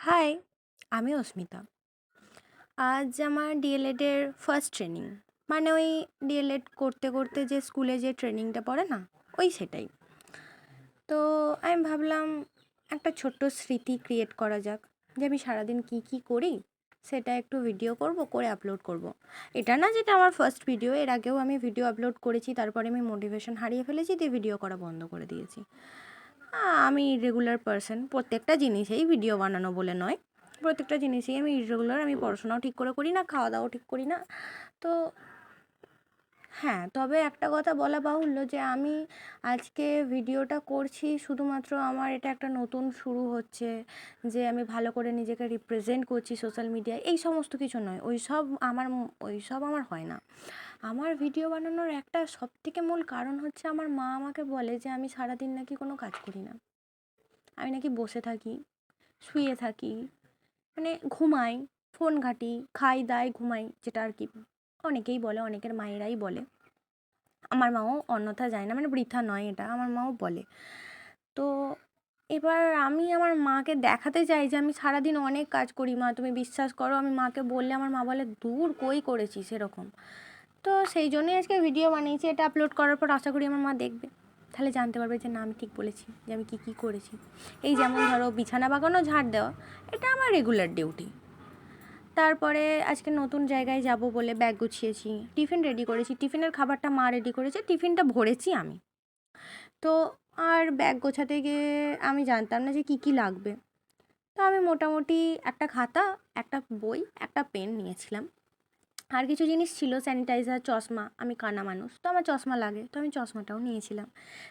High, আমি অস্মিতা। আজ আমার ডিএলএডের ফার্স্ট ট্রেনিং। মানে ওই ডিএলএড করতে করতে যে স্কুলে যে ট্রেনিংটা পড়ে না, ওই সেটাই। তো আমি ভাবলাম একটা ছোট্ট স্মৃতি ক্রিয়েট করা যাক, যে আমি সারাদিন কী কী করি সেটা একটু ভিডিও করব, করে আপলোড করব। এটা না যেটা আমার ফার্স্ট ভিডিও, এর আগেও আমি ভিডিও আপলোড করেছি, তারপরে আমি মোটিভেশন হারিয়ে ফেলেছি, দিয়ে ভিডিও করা বন্ধ করে দিয়েছি। আমি ইররেগুলার পারসন, প্রত্যেকটা জিনিসেই ভিডিও বানানো বলে নয়, প্রত্যেকটা জিনিসেই আমি ইররেগুলার। আমি পড়াশোনাও ঠিক করে করি না, খাওয়া দাওয়াও ঠিক করি না। তো হ্যাঁ, তবে একটা কথা বলা বাহুল্য যে আমি আজকে ভিডিওটা করছি শুধুমাত্র আমার এটা একটা নতুন শুরু হচ্ছে, যে আমি ভালো করে নিজেকে রিপ্রেজেন্ট করছি সোশ্যাল মিডিয়ায়, এই সমস্ত কিছু নয়। ওইসব আমার হয় না। আমার ভিডিও বানানোর একটা সবথেকে মূল কারণ হচ্ছে, আমার মা আমাকে বলে যে আমি সারাদিন নাকি কোনো কাজ করি না। আমি নাকি বসে থাকি, শুয়ে থাকি, মানে ঘুমাই, ফোন ঘাঁটি, খাই দাই ঘুমাই, যেটা আর কি অনেকেই বলে, অনেকের মায়েরাই বলে। আমার মাও অন্যথা যায় না, মানে বৃথা নয় এটা, আমার মাও বলে। তো এবার আমি আমার মাকে দেখাতে চাই যে আমি সারাদিন অনেক কাজ করি মা, তুমি বিশ্বাস করো। আমি মাকে বললে আমার মা বলে, দূর কই করেছিস এরকম। তো সেই জন্যই আজকে ভিডিও বানিয়েছি। এটা আপলোড করার পর আশা করি আমার মা দেখবে, তাহলে জানতে পারবে যে না, আমি ঠিক বলেছি, যে আমি কী কী করেছি। এই যেমন ধরো বিছানা বাগানো, ঝাড় দেওয়া, এটা আমার রেগুলার ডিউটি। তারপরে আজকে নতুন জায়গায় যাব বলে ব্যাগ গুছিয়েছি, টিফিন রেডি করেছি, টিফিনের খাবারটা মা রেডি করেছে, টিফিনটা ভরেছি আমি। তো আর ব্যাগ গোছাতে গিয়ে আমি জানতাম না যে কী কী লাগবে। তো আমি মোটামুটি একটা খাতা, একটা বই, একটা পেন নিয়েছিলাম। আর কিছু জিনিস ছিল, স্যানিটাইজার, চশমা, আমি কানা মানুষ তো আমার চশমা লাগে, তো আমি চশমাটাও নিয়েছিলাম।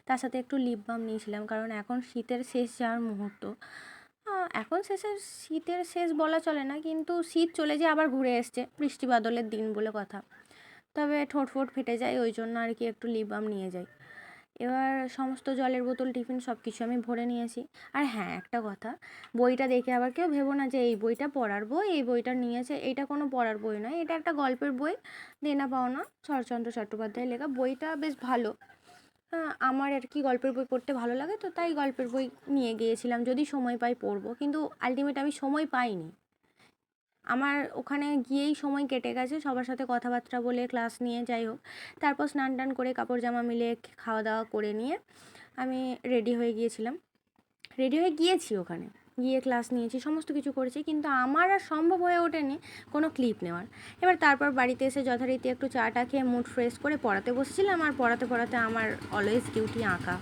তার সাথে একটু লিপ বাম নিয়েছিলাম, কারণ এখন শীতের শেষ যাওয়ার মুহূর্ত। এখন শীতের শেষ বলা চলে না, কিন্তু শীত চলে যেয়ে আবার ঘুরে এসছে, বৃষ্টি বাদলের দিন বলে কথা। তবে ঠোঁট ফোঁট ফেটে যায়, ওই জন্য আর কি একটু লিপ বাম নিয়ে যাই। এবার সমস্ত জলের বোতল, টিফিন সব কিছু আমি ভরে নিয়েছি। আর হ্যাঁ, একটা কথা, বইটা দেখে আবার কেউ ভেবো না যে এই বইটা পড়ার বই, এই বইটা নিয়েছে। এইটা কোনো পড়ার বই নয়, এটা একটা গল্পের বই, দেনা পাওনা শরৎচন্দ্র চট্টোপাধ্যায়ের লেখা। বইটা বেশ ভালো। আমার আর কি গল্পের বই পড়তে ভালো লাগে, তো তাই গল্পের বই নিয়ে গিয়েছিলাম, যদি সময় পাই পড়বো। কিন্তু আলটিমেট আমি সময় পাইনি। আমার ওখানে গিয়েই সময় কেটে গেছে সবার সাথে কথাবার্তা বলে, ক্লাস নিয়ে, যাই হোক। তারপর স্নান টান করে কাপড় জামা মিলে খাওয়া দাওয়া করে নিয়ে আমি রেডি হয়ে গিয়েছিলাম। রেডি হয়ে গিয়েছি, ওখানে গিয়ে ক্লাস নিয়েছি, সমস্ত কিছু করেছি, কিন্তু আমার আর সম্ভব হয়ে ওঠেনি কোনো ক্লিপ নেওয়ার। এবার তারপর বাড়িতে এসে যথারীতি একটু চাটা খেয়ে মুড ফ্রেশ করে পড়াতে বসেছিলাম। আর পড়াতে পড়াতে আমার অলওয়েজ ডিউটি আঁকা।